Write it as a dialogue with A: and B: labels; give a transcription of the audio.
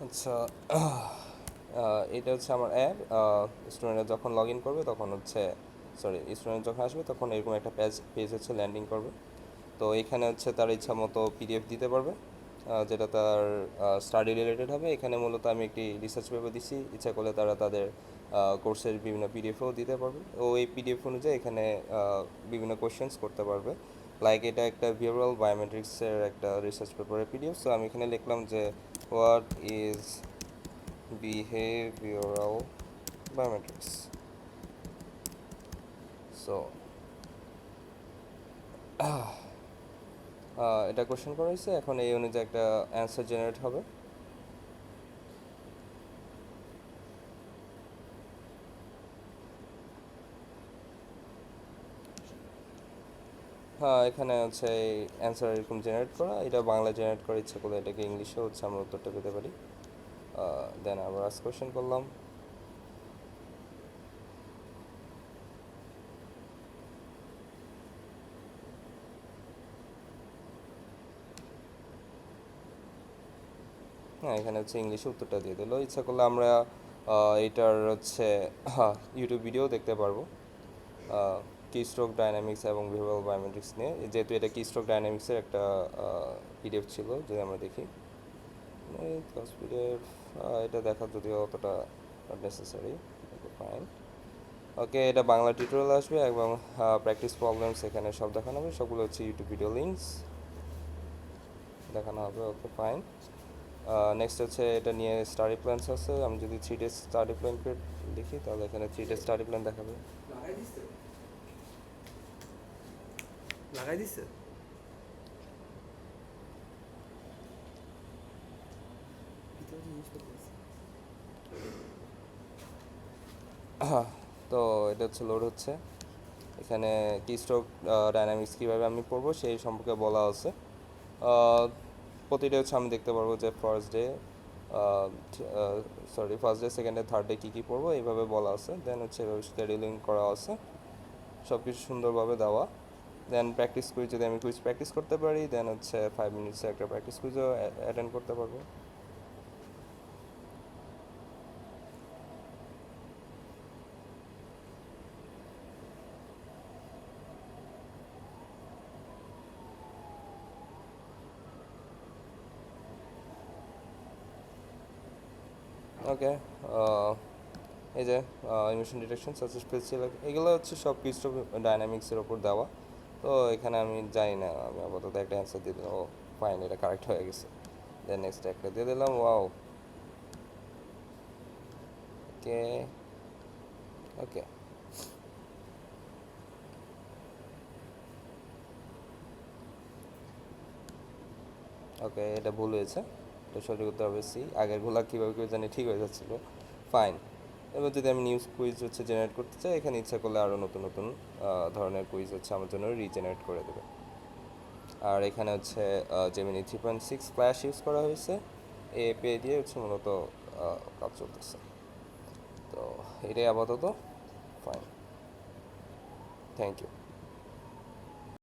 A: আচ্ছা, এটা হচ্ছে আমার অ্যাপ। স্টুডেন্টরা যখন লগ ইন করবে তখন হচ্ছে, সরি, স্টুডেন্ট যখন আসবে তখন এরকম একটা পেজ হচ্ছে ল্যান্ডিং করবে। তো এখানে হচ্ছে তার ইচ্ছা মতো পিডিএফ দিতে পারবে, যেটা তার স্টাডি রিলেটেড হবে। এখানে মূলত আমি একটি রিসার্চ পেপার দিচ্ছি, ইচ্ছা করলে তারা তাদের কোর্সের বিভিন্ন পিডিএফও দিতে পারবে। ও এই পিডিএফ অনুযায়ী এখানে বিভিন্ন কোয়েশ্চেন্স করতে পারবে। লাইক এটা একটা বিহেভিয়ারাল বায়োমেট্রিক্সের একটা রিসার্চ পেপারের পিডিএফ। সো আমি এখানে লিখলাম যে what is behavioural biometrics. So এটা কোশ্চেন করা হয়েছে, এখন এই অনুযায়ী একটা অ্যান্সার জেনারেট হবে। হ্যাঁ, এখানে হচ্ছে অ্যান্সার এরকম জেনারেট করা, এটা বাংলা জেনারেট করা, ইচ্ছা করলে এটাকে ইংলিশেও হচ্ছে আমরা উত্তরটা পেতে পারি। দেন আবার আজ কোশ্চেন করলাম। হ্যাঁ, এখানে হচ্ছে ইংলিশে উত্তরটা দিয়ে দিল। ইচ্ছা করলে আমরা এটার হচ্ছে ইউটিউব ভিডিও দেখতে পারবো কি স্ট্রোক ডাইনামিক্স এবং বিহেভিয়ারাল বায়োমেট্রিক্স নিয়ে, যেহেতু এটা কি স্ট্রোক ডাইনামিক্সের একটা পিডিএফ ছিল। যদি আমরা দেখি এই ক্লাস পিডিএফ, এটা দেখা যদিও অতটা নেসেসারি, ফাইন। ওকে, এটা বাংলা টিউটোরিয়াল আসবে এবং প্র্যাকটিস প্রবলেমস এখানে সব দেখানো হবে, সবগুলো হচ্ছে ইউটিউব ভিডিও লিঙ্কস দেখানো হবে। ওকে, ফাইন। নেক্সট হচ্ছে এটা নিয়ে স্টাডি প্ল্যানস আছে। আমি যদি 3 ডেজ স্টাডি প্ল্যান দেখি, তাহলে এখানে 3 ডেজ স্টাডি প্ল্যান দেখাবে।
B: লাগাই দিছে লাগাই দিছে ভিতরে জিনিস করতেছে।
A: তো এটা হচ্ছে লোড হচ্ছে। এখানে কি স্ট্রোক ডাইনামিক্স কীভাবে আমি পড়বো সেই সম্পর্কে বলা আছে। প্রতিটা হচ্ছে আমি দেখতে পারবো যে first day second day third day কী কী পড়বো এইভাবে বলা আছে। দেন হচ্ছে এভাবে শিডিউলিং করা আছে, সব কিছু সুন্দরভাবে দেওয়া। দেন প্র্যাকটিস কুইজ, যদি আমি কুইজ প্র্যাকটিস করতে পারি দেন হচ্ছে 5 মিনিটসে একটা প্র্যাকটিস কুইজও অ্যাটেন্ড করতে পারবো। ওকে, এই যে ইমিশন ডিটেকশন, সাকসেস পেয়েছিল, এগুলো হচ্ছে সব কিছু ডাইনামিক্সের ওপর দেওয়া। তো এখানে আমি জানি না, আমি আপাতত একটা অ্যান্সার দিয়ে দিলাম। ও ফাইন, এটা কারেক্ট হয়ে গেছে। দেন নেক্সট একটা দিয়ে দিলাম। ওয়াও, ওকে, ওকে, ওকে, এটা ভুল হয়েছে, এটা সঠিক উত্তর হবে সি। আগেরগুলা কীভাবে কীভাবে জানি ঠিক হয়ে যাচ্ছিলো। ফাইন। এবার যদি আমি নিউজ কুইজ হচ্ছে জেনারেট করতে চাই, এখানে ইচ্ছা করলে আরও নতুন নতুন ধরনের কুইজ হচ্ছে আমার জন্য রিজেনারেট করে দেবে। আর এখানে হচ্ছে জেমিনি 3.6 ফ্ল্যাশ ইউজ করা হয়েছে, এপিআই দিয়ে হচ্ছে মূলত কাজ চলতেছে। তো এটাই আপাতত। Fine, thank you.